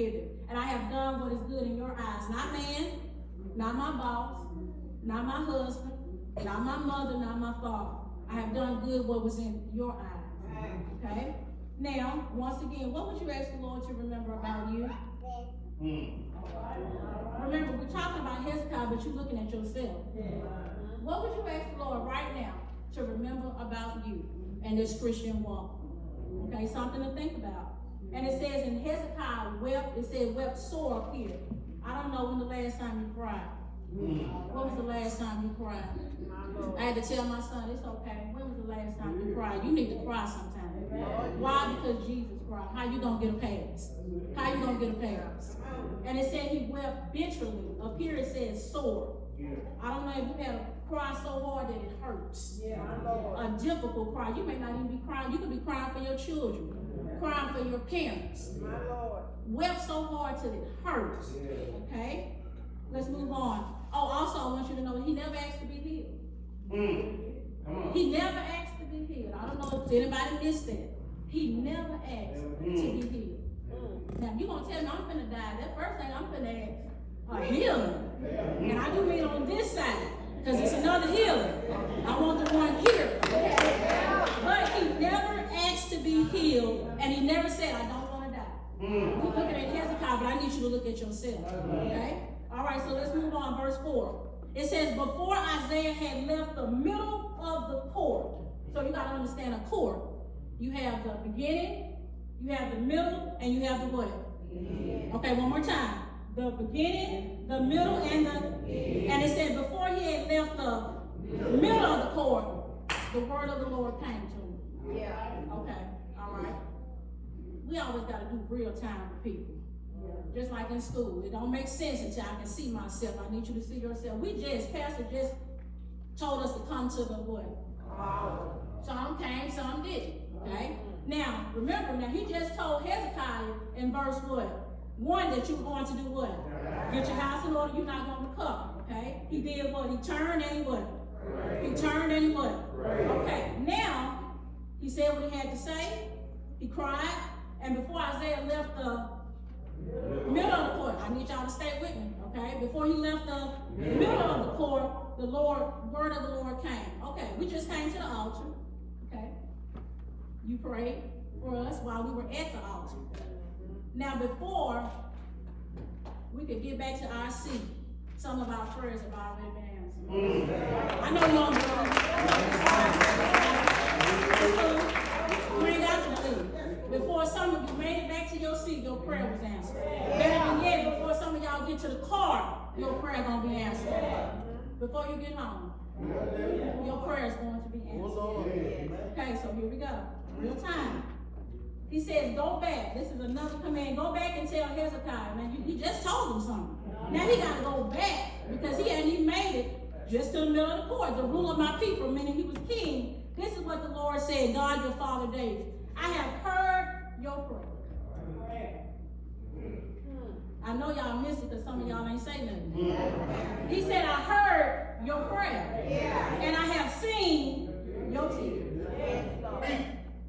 forgiven. And I have done what is good in your eyes. Not man, not my boss, not my husband, not my mother, not my father. I have done good what was in your eyes. Okay? Now, once again, what would you ask the Lord to remember about you? Remember, we're talking about Hezekiah, but you're looking at yourself. What would you ask the Lord right now to remember about you and this Christian walk? Okay, something to think about. And it says in Hezekiah wept, it said wept sore up here. I don't know when the last time you cried. When was the last time you cried? I had to tell my son, it's okay. When was the last time you cried? You need to cry sometime. Why? Because Jesus cried. How you gonna get a pass? How you gonna get a pass? And it said he wept bitterly. Up here it says sore. I don't know if you had to cry so hard that it hurts. A difficult cry. You may not even be crying. You could be crying for your children, crying for your parents. Wept so hard till it hurts. Okay? Let's move on. Oh, also I want you to know that he never asked to be healed. He never asked to be healed. I don't know if anybody missed that. He never asked to be healed. Now, you're going to tell me I'm finna die. That first thing I'm finna ask, a healing. And I do mean on this side, because it's another healing. I want the one here. But he never asked to be healed, and he never said, I don't want to die. We're looking at Hezekiah, but I need you to look at yourself. Okay? All right, so let's move on. Verse 4. It says, before Isaiah had left the middle of the court. So you got to understand a court. You have the beginning, you have the middle, and you have the what? Okay, one more time. The beginning, the middle, and it said before he had left the middle of the court, the word of the Lord came to him. Okay, all right. We always got to do real time with people. Just like in school. It don't make sense until I can see myself. I need you to see yourself. Pastor just told us to come to the what? Some came, some didn't. Okay? Now, remember, he just told Hezekiah in verse what? 1 that you were going to do what? Get your house in order, you're not going to recover. Okay? He did what? He turned and he what? He turned and he what? Okay. Now, he said what he had to say. He cried. And before Isaiah left the middle of the court, I need y'all to stay with me, okay? Before he left the middle of the court, the word of the Lord came. Okay, we just came to the altar, okay? You prayed for us while we were at the altar. Now, before we could get back to our seat, some of our prayers have already been answered. I know you don't believe. You ain't got to believe. Before some of you made it back to your seat, your prayer was answered. Better than yet, before some of y'all get to the car, your prayer gonna be answered. Before you get home, your prayer is going to be answered. Okay, so here we go. Real time. He says, go back. This is another command. Go back and tell Hezekiah. Man, he just told him something. Now he got to go back because he hadn't even made it just to the middle of the court. The rule of my people, meaning he was king. This is what the Lord said, God, your father David. I have heard your prayer. I know y'all missed it because some of y'all ain't say nothing. He said, I heard your prayer. And I have seen your tears.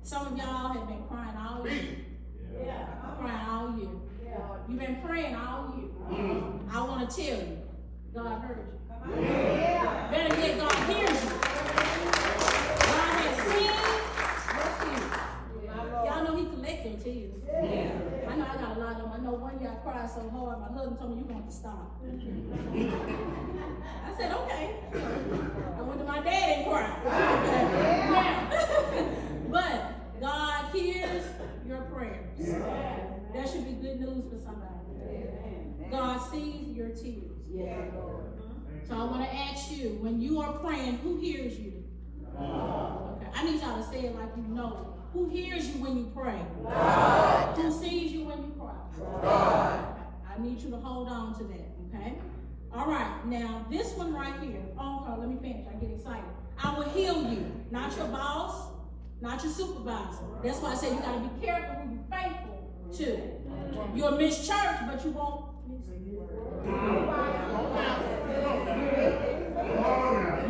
Some of y'all have been crying all year. Crying all year. You've been praying all year. I want to tell you, God heard you. Better yet, God hears you. God has seen your tears. Y'all know he collects your tears. I know I got a lot of them. I know one year I cried so hard, my husband told me, you want to stop. I said, okay. I went to my dad and cried. Now, but God hears your prayers. That should be good news for somebody. God sees your tears. So I want to ask you, when you are praying, who hears you? Okay. I need y'all to say it like you know. Who hears you when you pray? God. Who sees you when you cry? God. I need you to hold on to that, okay? All right, now this one right here. Oh, let me finish. I get excited. I will heal you. Not your boss, not your supervisor. That's why I say you got to be careful who you're faithful to. You'll miss church, but you won't miss.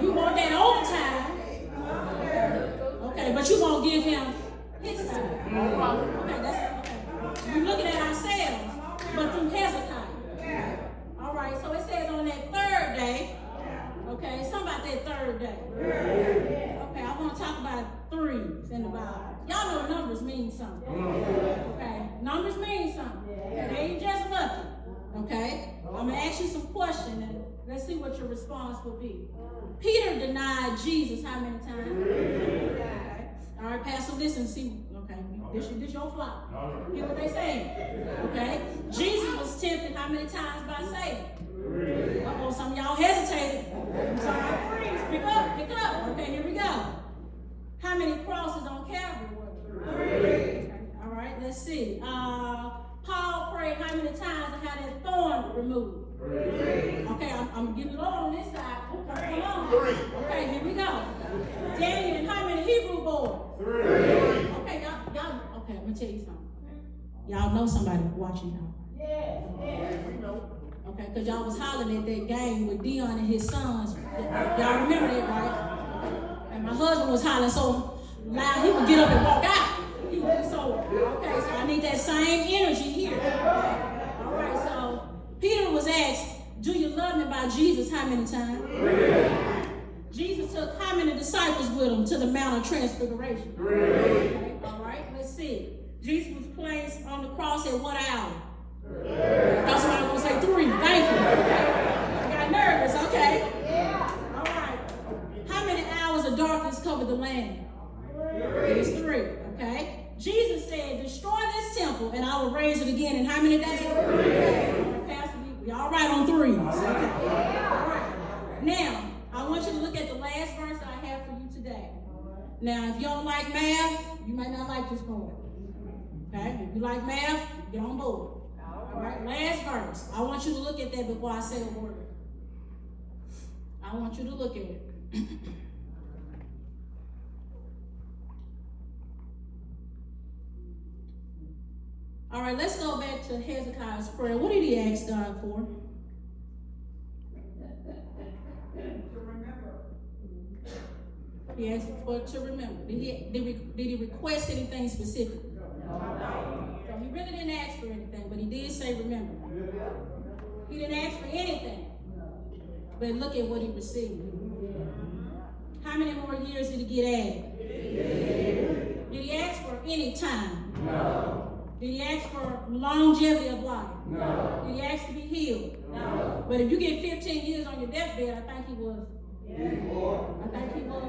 You want that overtime. Okay, but you won't give him his time. Okay, that's okay. We're looking at ourselves, something. Okay? Numbers mean something. They ain't just lucky. Okay? I'm going to ask you some questions and let's see what your response will be. Peter denied Jesus how many times? Okay. All right, Pastor, listen, see. Okay, this your flock. Hear what they saying. Okay? Jesus was tempted how many times by Satan? Uh-oh, some of y'all hesitated. Sorry, pick up. Okay, here we go. How many crosses on Calvary were there? 3. Okay, all right, let's see. Paul prayed how many times to have that thorn removed? 3. Okay, I'm getting low on this side. Okay, come on. 3. Okay, here we go. Daniel, how many Hebrew boys? 3. Okay, y'all. Okay, I'm gonna tell you something. Y'all know somebody watching y'all. Yeah, we know. Okay, because y'all was hollering at that game with Dion and his sons. Y'all remember that, right? And my husband was hollering so loud he would get up and walk out. He was okay, so I need that same energy here. All right, so Peter was asked, do you love me by Jesus how many times? 3. Jesus took how many disciples with him to the Mount of Transfiguration? 3. Okay, all right, let's see. Jesus was placed on the cross at what hour? 3. That's why I'm going to say 3. Thank you. I got nervous, okay? Yeah. All right. How many hours of darkness covered the land? 3. It is 3, okay? Jesus said, destroy this temple and I will raise it again in how many days? 3. Pastor, we all right on 3. Okay. All right. Now, I want you to look at the last verse that I have for you today. Now, if you don't like math, you might not like this part. Okay? If you like math, get on board. All right, last verse. I want you to look at that before I say a word. I want you to look at it. All right, let's go back to Hezekiah's prayer. What did he ask God for? To remember. He asked for to remember. Did he request anything specific? No. So he really didn't ask for anything, but he did say remember. He didn't ask for anything. But look at what he received. How many more years did he get added? Did he ask for any time? No. Did he ask for longevity of life? No. Did he ask to be healed? No. But if you get 15 years on your deathbed, I think he was. Yeah. I think he was.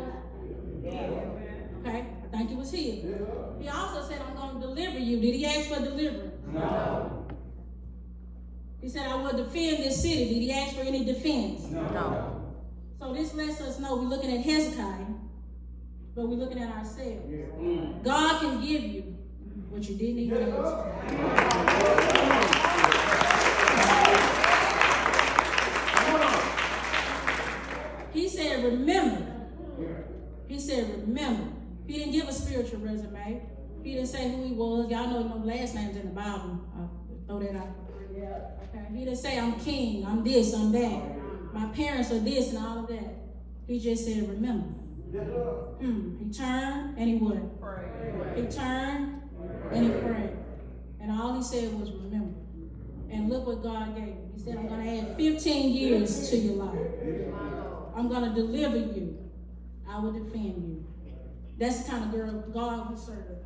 Yeah. Okay? I think he was healed. Yeah. He also said, I'm going to deliver you. Did he ask for deliverance? No. He said, I will defend this city. Did he ask for any defense? No. So this lets us know we're looking at Hezekiah, but we're looking at ourselves. Yeah. God can give you what you didn't even ask. He said, remember. He said, remember. He didn't give a spiritual resume. He didn't say who he was. Y'all know no last names in the Bible. I'll throw that out. Okay. He didn't say, I'm king, I'm this, I'm that. My parents are this and all of that. He just said, remember. He turned and he what? He turned and he prayed. And all he said was remember. And look what God gave him. He said, I'm going to add 15 years to your life. I'm going to deliver you. I will defend you. That's the kind of girl God we serve.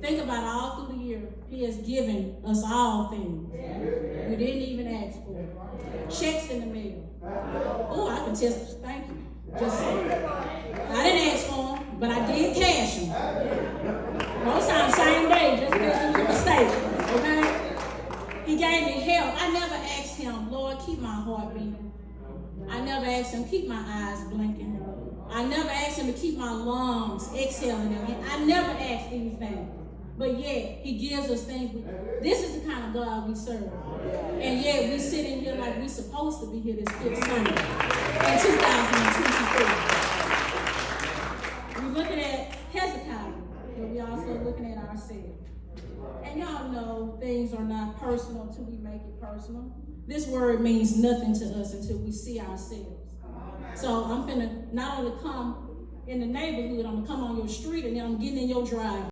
Think about it, all through the year, he has given us all things we didn't even ask for. Checks in the mail. Oh, I can test. Thank you. Just I didn't ask for them, but I did cash them. Most times, same day, just because it was a mistake. Okay? He gave me help. I never asked him, Lord, keep my heart beating. I never asked him, keep my eyes blinking. I never asked him to keep my lungs exhaling again. I never asked these things. But yet, he gives us things. This is the kind of God we serve. And yet, we sit in here like we're supposed to be here this 5th Sunday in 2024. We're looking at Hezekiah, but we're also looking at ourselves. And y'all know things are not personal until we make it personal. This word means nothing to us until we see ourselves. So I'm finna not only come in the neighborhood, I'm gonna come on your street and then I'm getting in your drive.